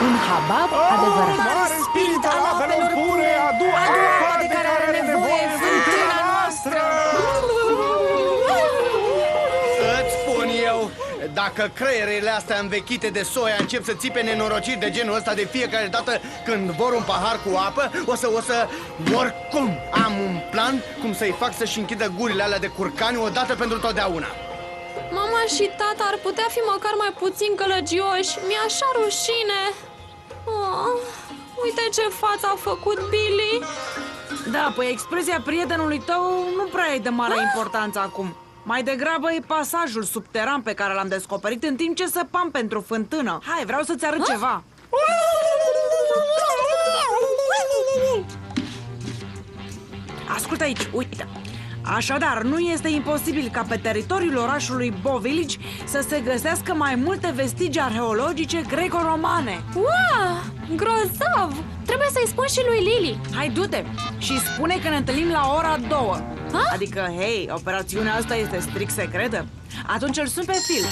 Un habab adevărat. Mare spirit al apelor pure, adu apa de care are nevoie fântâna noastră! Îți spun eu, dacă creierele astea învechite de soia încep să țipe nenorociri de genul ăsta de fiecare dată când vor un pahar cu apă, o să... Oricum, am un plan cum să-i fac să-și închidă gurile alea de curcani odată pentru totdeauna. Mama și tata ar putea fi măcar mai puțin gălăgioși. Mi-e așa rușine. Oh, uite ce față a făcut Billy. Da, păi expresia prietenului tău nu prea e de mare importanță acum. Mai degrabă e pasajul subteran pe care l-am descoperit în timp ce săpam pentru fântână. Hai, vreau să-ți arăt ceva. Ascultă aici, uite. Așadar, nu este imposibil ca pe teritoriul orașului Bow Village să se găsească mai multe vestigii arheologice greco-romane. Wow, grozav! Trebuie să-i spun și lui Lily. Hai, du-te și spune că ne întâlnim la ora 2. Ha? Adică, hei, operațiunea asta este strict secretă. Atunci îl sun pe fil.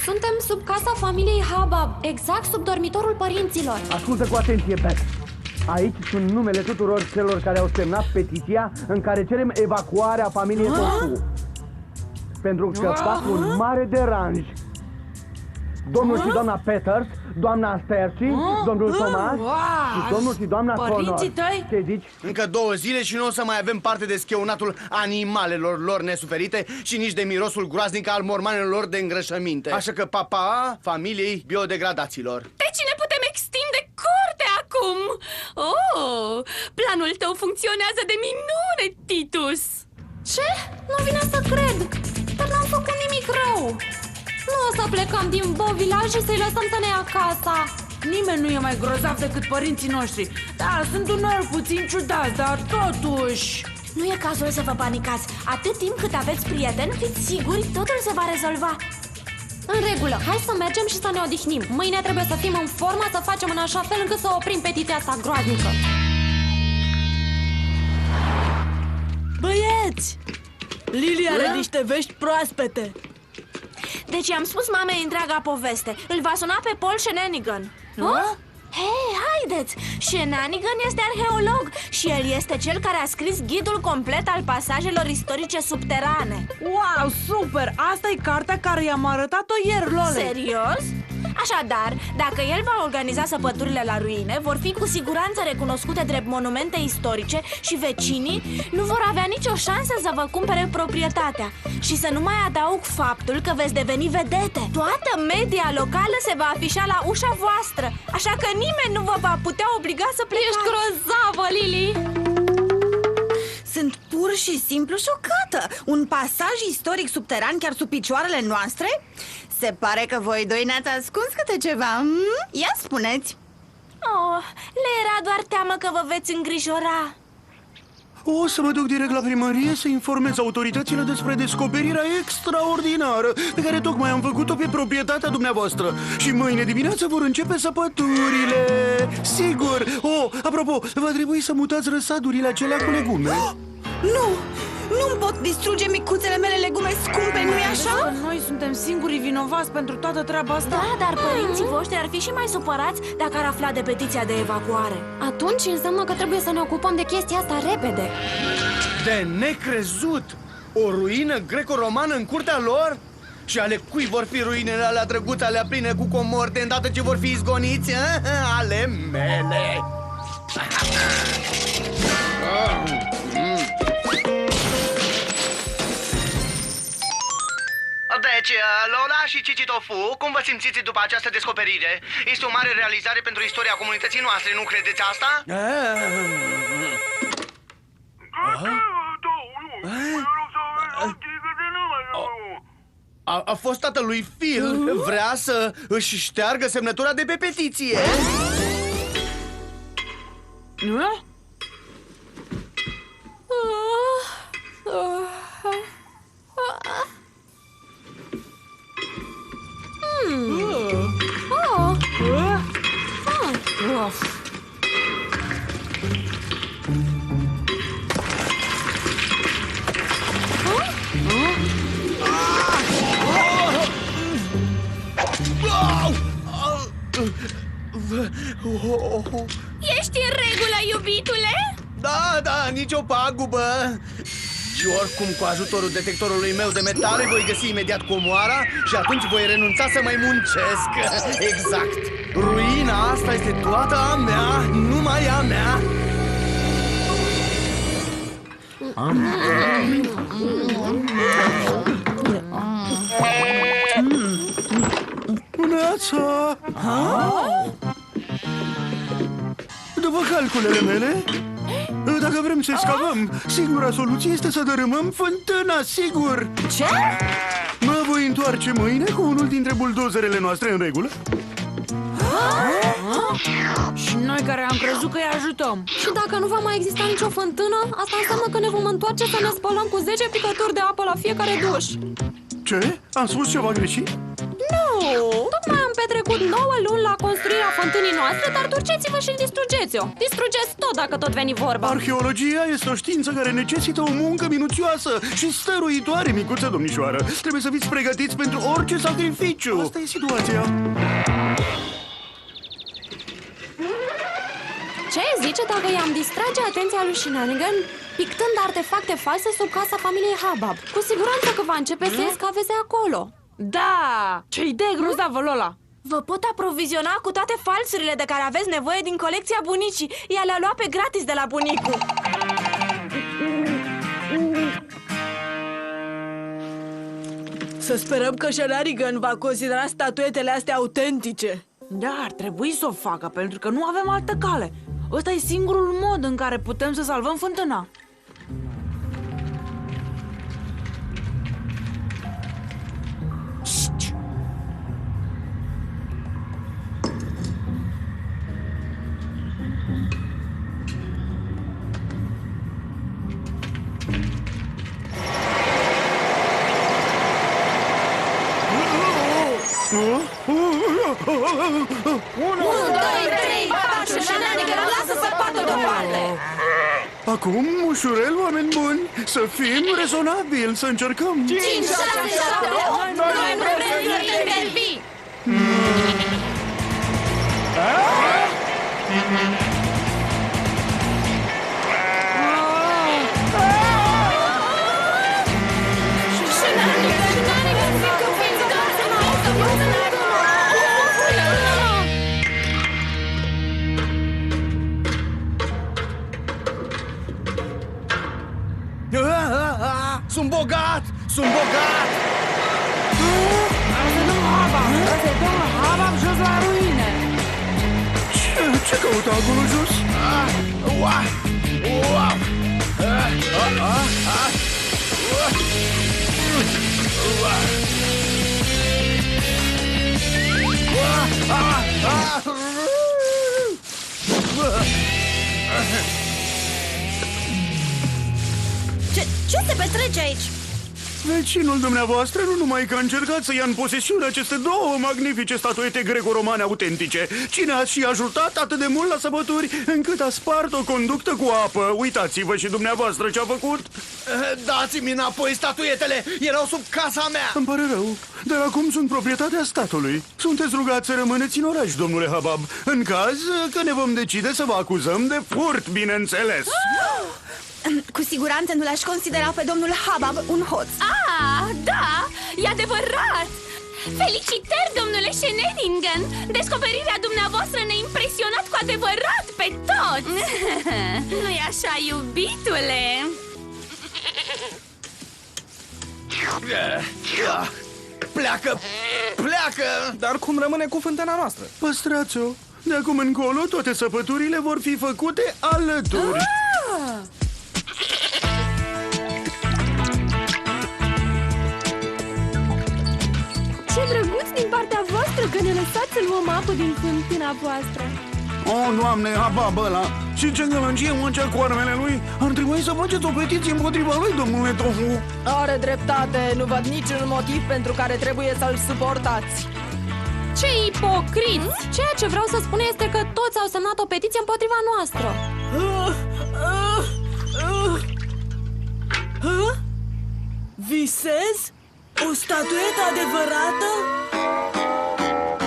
Suntem sub casa familiei Habab, exact sub dormitorul părinților. Ascultă cu atenție, Beth. Aici sunt numele tuturor celor care au semnat petiția în care cerem evacuarea familiei Tofu. Pentru că fac un mare deranj. Domnul și doamna Peters, doamna Sterci, domnul Thomas și domnul și doamna Connor. Părinții tăi? Ce zici? Încă 2 zile și nu o să mai avem parte de scheunatul animalelor lor nesuferite și nici de mirosul groaznic al mormanelor lor de îngrășăminte. Așa că papa familiei biodegradaților. Deci ne putem extinde curte acum! Oh, planul tău funcționează de minune, Titus! Ce? Nu vine să cred! Dar n-am făcut nimic rău! Nu o să plecăm din Bow Village și să-i lăsăm să ne ia casa! Nimeni nu e mai grozav decât părinții noștri. Da, sunt uneori puțin ciudați, dar totuși... Nu e cazul să vă panicați. Atât timp cât aveți prieteni, fiți siguri, totul se va rezolva. În regulă, hai să mergem și să ne odihnim. Mâine trebuie să fim în formă, să facem în așa fel încât să oprim petiția asta groaznică. Băieți! Lily are niște vești proaspete. Deci i-am spus mamei întreaga poveste. Îl va suna pe Paul Shenanigan. Hei, haideți! Shenanigan este arheolog și el este cel care a scris ghidul complet al pasajelor istorice subterane. Wow, super! Asta e cartea care i-am arătat-o ieri, Lole. Serios? Așadar, dacă el va organiza săpăturile la ruine, vor fi cu siguranță recunoscute drept monumente istorice și vecinii nu vor avea nicio șansă să vă cumpere proprietatea. Și să nu mai adaug faptul că veți deveni vedete. Toată media locală se va afișa la ușa voastră, așa că nimeni nu vă va putea obliga să plecați. Ești grozavă, Lily! Sunt pur și simplu șocată. Un pasaj istoric subteran chiar sub picioarele noastre? Se pare că voi doi ne-ați ascuns câte ceva. Ia spuneți. Oh, le era doar teamă că vă veți îngrijora. O să mă duc direct la primărie să informez autoritățile despre descoperirea extraordinară pe care tocmai am făcut-o pe proprietatea dumneavoastră. Și mâine dimineață vor începe săpăturile. Sigur! Oh, apropo, va trebui să mutați răsadurile acelea cu legume. Nu! Nu-mi pot distruge micuțele mele legume scumpe, nu-i așa? Noi suntem singurii vinovați pentru toată treaba asta. Da, dar părinții voștri ar fi și mai supărați dacă ar afla de petiția de evacuare. Atunci înseamnă că trebuie să ne ocupăm de chestia asta repede. De necrezut! O ruină greco-romană în curtea lor? Și ale cui vor fi ruinele alea drăguțe, alea pline cu comori de îndată ce vor fi izgoniți? Ale mele! Deci, Lola și Cici Tofu, cum vă simțiți după această descoperire? Este o mare realizare pentru istoria comunității noastre, nu credeți asta? A fost tatălui Phil. Vrea să își șteargă semnătura de pe petiție. Nu? Ești în regulă, iubitule? Da, nicio pagubă. Și oricum, cu ajutorul detectorului meu de metale, voi găsi imediat comoara și atunci voi renunța să mai muncesc. Exact. Ruina asta este toată a mea, numai a mea. Neața! După calculele mele, dacă vrem să scavăm, singura soluție este să dărâmăm fântâna, sigur! Ce? Mă voi întoarce mâine cu unul dintre buldozerele noastre în regulă. Și noi care am crezut că îi ajutăm. Și dacă nu va mai exista nicio fântână, asta înseamnă că ne vom întoarce să ne spălăm cu 10 picături de apă la fiecare duș. Ce? Am spus ceva greșit? Nu! Tocmai am petrecut 9 luni la construirea fântânii noastre, dar duceți-vă și distrugeți-o. Distrugeți tot dacă tot veni vorba. Arheologia este o știință care necesită o muncă minuțioasă și stăruitoare, micuță domnișoară. Trebuie să fiți pregătiți pentru orice sacrificiu. Asta e situația. Ce zice dacă i-am distrage atenția lui Shenanigan pictând artefacte false sub casa familiei Habab? Cu siguranță că va începe să escaveze acolo. Da! Ce idee grozavă, Lola! Vă pot aproviziona cu toate falsurile de care aveți nevoie din colecția bunicii. Ea le-a luat pe gratis de la bunicul. Să sperăm că Shenanigan va considera statuetele astea autentice. Da, ar trebui să o facă, pentru că nu avem altă cale. Ăsta e singurul mod în care putem să salvăm fântâna. Acum, ușurel, oameni buni, să fim rezonabili, să încercăm. 5, 6, 7, 8, noi nu vrem să intervii. Sunt bogat! Sunt bogat! Să dăm Habab jos la ruine. Ce căută acolo jos? Ce se petrece aici? Vecinul dumneavoastră nu numai că a încercat să ia în posesiune aceste două magnifice statuete greco-romane autentice, ci ne-a și ajutat atât de mult la săbături încât a spart o conductă cu apă. Uitați-vă și dumneavoastră ce a făcut. Dați-mi înapoi statuetele! Erau sub casa mea! Îmi pare rău, dar acum sunt proprietatea statului. Sunteți rugați să rămâneți în oraș, domnule Habab, în caz că ne vom decide să vă acuzăm de furt, bineînțeles. Cu siguranță nu l-aș considera pe domnul Habab un hoț. Ah, da, e adevărat! Felicitări, domnule Shenanigan! Descoperirea dumneavoastră ne-a impresionat cu adevărat pe toți! Nu-i așa, iubitule? Pleacă! Pleacă! Dar cum rămâne cu fântâna noastră? Păstrați-o. De acum încolo, toate săpăturile vor fi făcute alături. luăm apă din fântâna voastră. Oh, Doamne, habab ăla! Și ce gălăgie mâncea cu armele lui? Ar trebui să faceți o petiție împotriva lui, domnule Tofu. Are dreptate, nu văd niciun motiv pentru care trebuie să-l suportați. Ce ipocriți! Ceea ce vreau să spun este că toți au semnat o petiție împotriva noastră. Visez? O statuetă adevărată?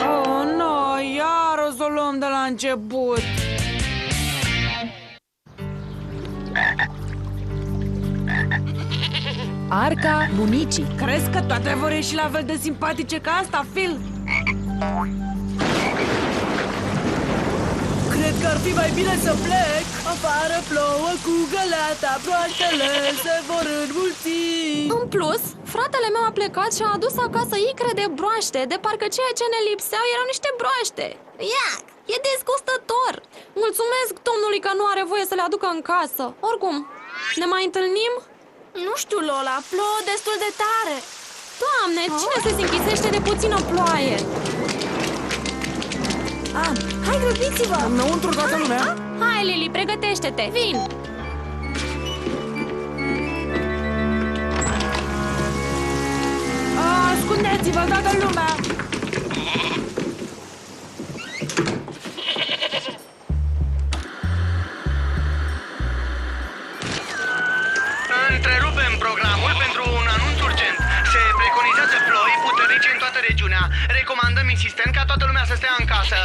Oh, nu, iar o să o luăm de la început. Arca bunicii. Crezi că toate vor ieși la fel de simpatice ca asta, Phil? Cred că ar fi mai bine să plec. Afară plouă cu găleata, broaștele se vor înmulți. În plus, fratele meu a plecat și a adus acasă icre de broaște, de parcă ceea ce ne lipseau erau niște broaște. Iac! E disgustător! Mulțumesc domnului că nu are voie să le aducă în casă. Oricum, ne mai întâlnim? Nu știu, Lola, plouă destul de tare. Doamne, cine se închisește de puțină ploaie? Hai, grăbiți-vă! Înăuntru toată lumea? Hai, Lili, pregătește-te! Vin! Ascundeți-vă, toată lumea! Întrerupem programul pentru un anunț urgent. Se preconizează ploi puternice în toată regiunea. Recomandăm insistent ca toată lumea să stea în casă.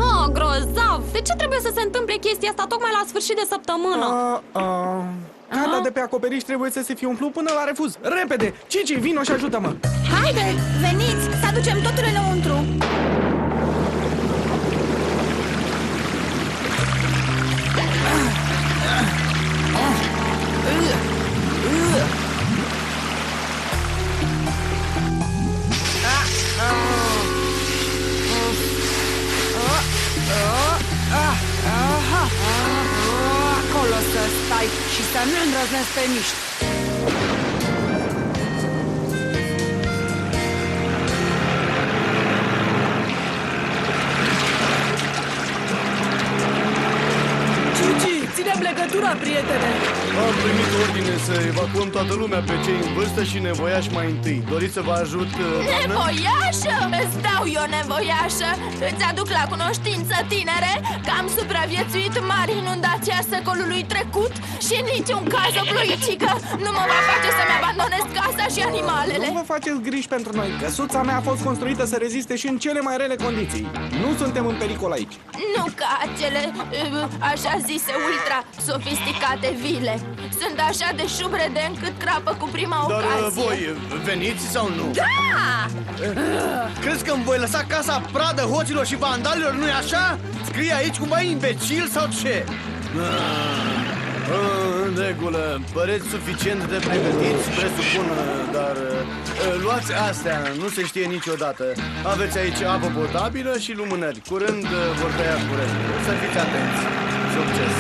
Oh, grozav! De ce trebuie să se întâmple chestia asta tocmai la sfârșit de săptămână? Gata de pe acoperiș trebuie să se fie umplut până la refuz. Repede! Cici, vino și ajută-mă! Haide, veniți, să aducem totul înăuntru. Acolo să stai și să nu îndrăznesc pe miști. Cici, ținem legătura, prietene! Am primit ordine să evacuăm toată lumea pe cei în vârstă și nevoiași mai întâi. Doriți să vă ajut, doamnă? Nevoiașă? Îți dau eu nevoiașă. Îți aduc la cunoștință, tinere, că am supraviețuit mari inundații a secolului trecut și în niciun caz o ploicică nu mă va face să-mi abandonez casa și animalele. Nu vă faceți griji pentru noi. Căsuța mea a fost construită să reziste și în cele mai rele condiții. Nu suntem în pericol aici. Nu ca acele, așa zise, ultra-sofisticate vile. Sunt așa de șubrede încât crapă cu prima Dar ocazie. voi veniți sau nu? Da! Crezi că îmi voi lăsa casa pradă hoților și vandalilor, nu-i așa? Scrie aici cumva imbecil sau ce? În regulă, păreți suficient de pregătiți, presupun, dar luați astea, nu se știe niciodată. Aveți aici apă potabilă și lumânări. Curând vor tăia curentul. Să fiți atenți. Succes!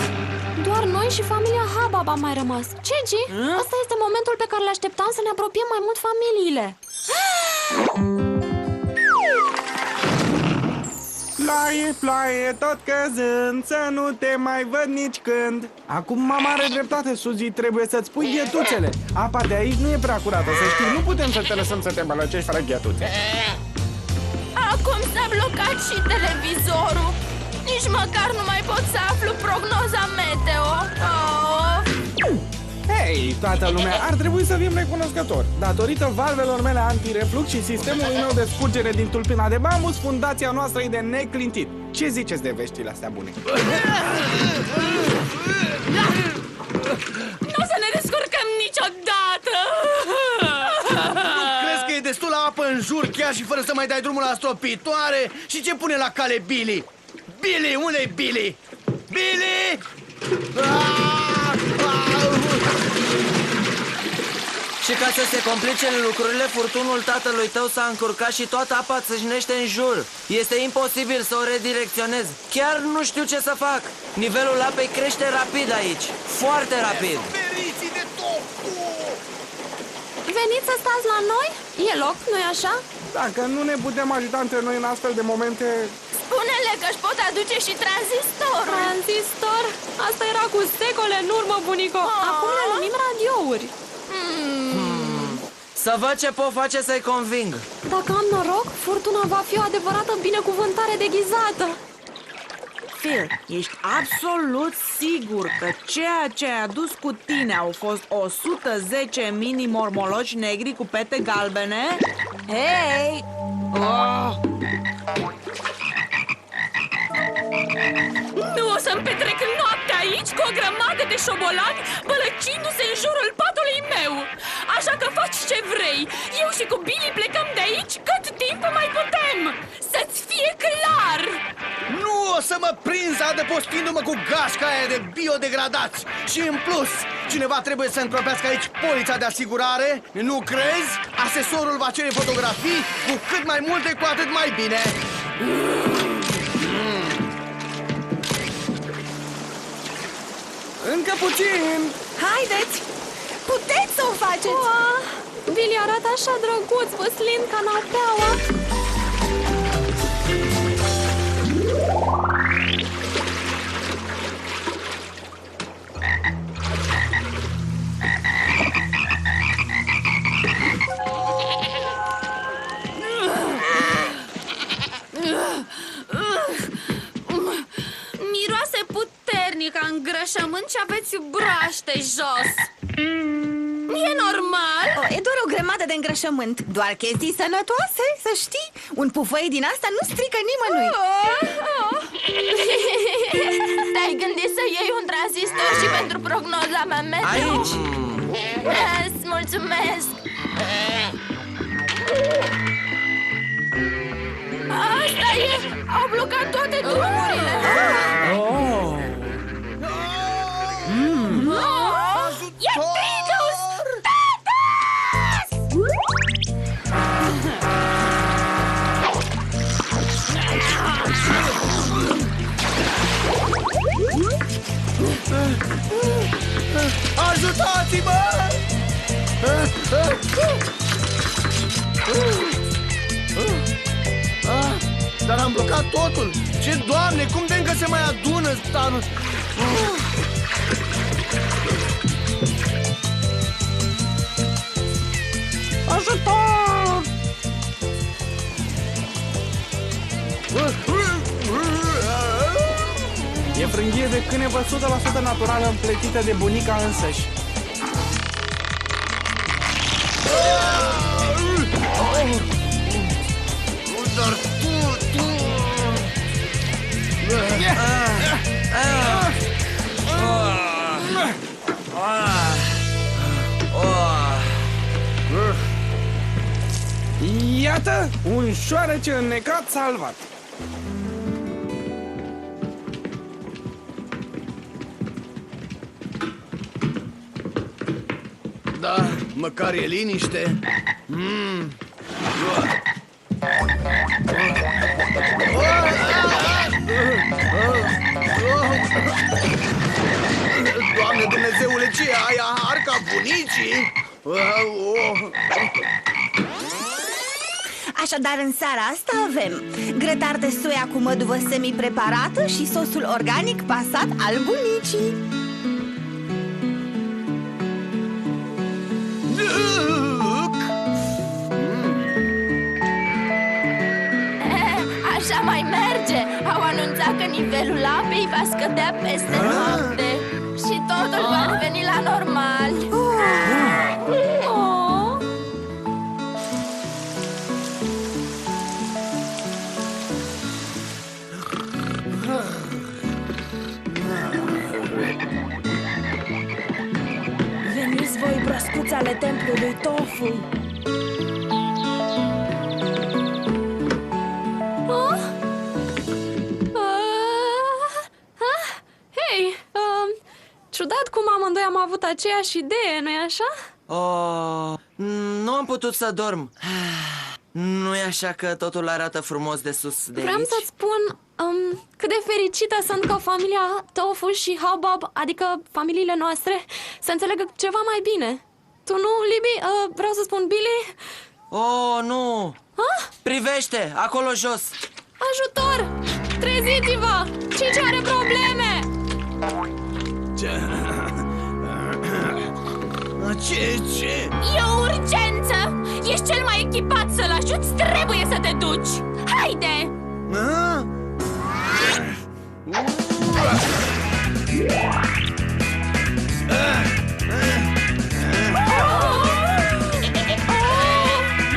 Doar noi și familia Habab am mai rămas. Cici, ăsta este momentul pe care l-așteptam să ne apropiem mai mult familiile. Ploaie, ploaie, tot căzând, să nu te mai văd nici când. Acum mama are dreptate, Suzy, trebuie să-ți pui ghetuțele. Apa de aici nu e prea curată, să știi, nu putem să te lăsăm să te îmbălăcești fără ghetuțe. Acum s-a blocat și televizorul. Nici măcar nu mai pot să aflu prognoza meteo. Oh. Hei, toată lumea, ar trebui să fim recunoscători. Datorită valvelor mele antireflux și sistemului meu de scurgere din tulpina de bambus, fundația noastră e de neclintit. Ce ziceți de veștile astea bune? Nu o să ne descurcăm niciodată! Crezi că e destulă apă în jur chiar și fără să mai dai drumul la stropitoare? Și ce pune la cale Billy? Billy, unde-i Billy? Billy! Și ca să se complice lucrurile, furtunul tatălui tău s-a încurcat și toată apa țâșnește în jur. Este imposibil să o redirecționez. Chiar nu știu ce să fac. Nivelul apei crește rapid aici. Foarte rapid. Feriții de tofu! Veniți să stați la noi? E loc, nu-i așa? Dacă nu ne putem ajuta între noi în astfel de momente... Spune-le că își pot aduce și tranzistorul. Tranzistor? Asta era cu secole în urmă, bunico. Acum le numim radiouri. Să văd ce pot face să-i conving. Dacă am noroc, furtuna va fi o adevărată binecuvântare deghizată. Phil, ești absolut sigur că ceea ce ai adus cu tine au fost 110 mini-mormologi negri cu pete galbene? Hei! Oh! Nu o să-mi petrec noaptea aici cu o grămadă de șobolani bălăcindu-se în jurul patului meu. Așa că faci ce vrei. Eu și cu Billy plecăm de aici cât timp mai putem. Să-ți fie clar! Nu o să mă prinzi adăpostindu-mă cu gașca aia de biodegradați. Și în plus, cineva trebuie să încropească aici polița de asigurare. Nu crezi? Asesorul va cere fotografii. Cu cât mai multe, cu atât mai bine. Încă puțin! Haideți! Puteți să o faceți! Billy arată așa drăguț, văslind canapeaua. Miroase puternic a îngrășământ și aveți broaște jos. E normal? E doar o grămadă de îngrășământ. Doar chestii sănătoase, să știi. Un pufăie din asta nu strică nimănui. Te-ai gândit să iei un tranzistor și pentru prognoza mea meteo? Aici! Îți mulțumesc! Asta e! Au blocat toate drumurile! E Titus! Ajutați-mă! Dar am blocat totul. Ce, Doamne, cum de încă se mai adună stanul? Ajutor! E frânghie de cânepă 100% naturală împletită de bunica însăși. Dar tu... Iată, un șoarece înnecat salvat. Da, măcar e liniște. Doamne Dumnezeule, ce e aia? Arca bunicii? Așadar, în seara asta avem grătar de soia cu măduvă semi-preparată și sosul organic pasat al bunicii. Așa mai merge. Au anunțat că nivelul apei va scădea peste noapte și totul va reveni la normal. Veniți voi, brăscuți ale templului Tofu. Ciudat cum amândoi am avut aceeași idee, nu-i așa? Oh, nu am putut să dorm. Nu-i așa că totul arată frumos de sus de Vreau aici? să-ți spun cât de fericită sunt că familia Tofu și Hubbub, adică familiile noastre, să înțelegă ceva mai bine. Tu nu, Libby? Vreau să spun Billy? Oh, nu! Privește, acolo jos. Ajutor! Treziți-vă! Cici are probleme! Ce? E o urgență! Ești cel mai echipat să-l ajuți, trebuie să te duci! Haide!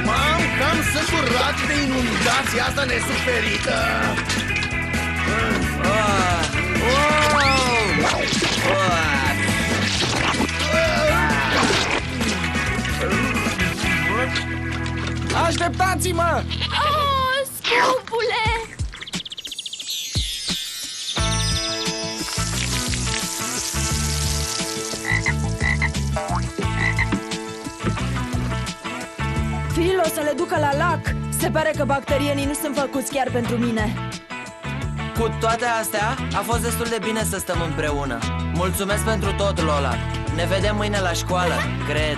M-am cam săturat de inundația asta nesuferită. Așteptați-mă! Oh, scumpule! Phil o să le ducă la lac. Se pare că bacterienii nu sunt făcuți chiar pentru mine. Cu toate astea, a fost destul de bine să stăm împreună. Mulțumesc pentru tot, Lola. Ne vedem mâine la școală, cred.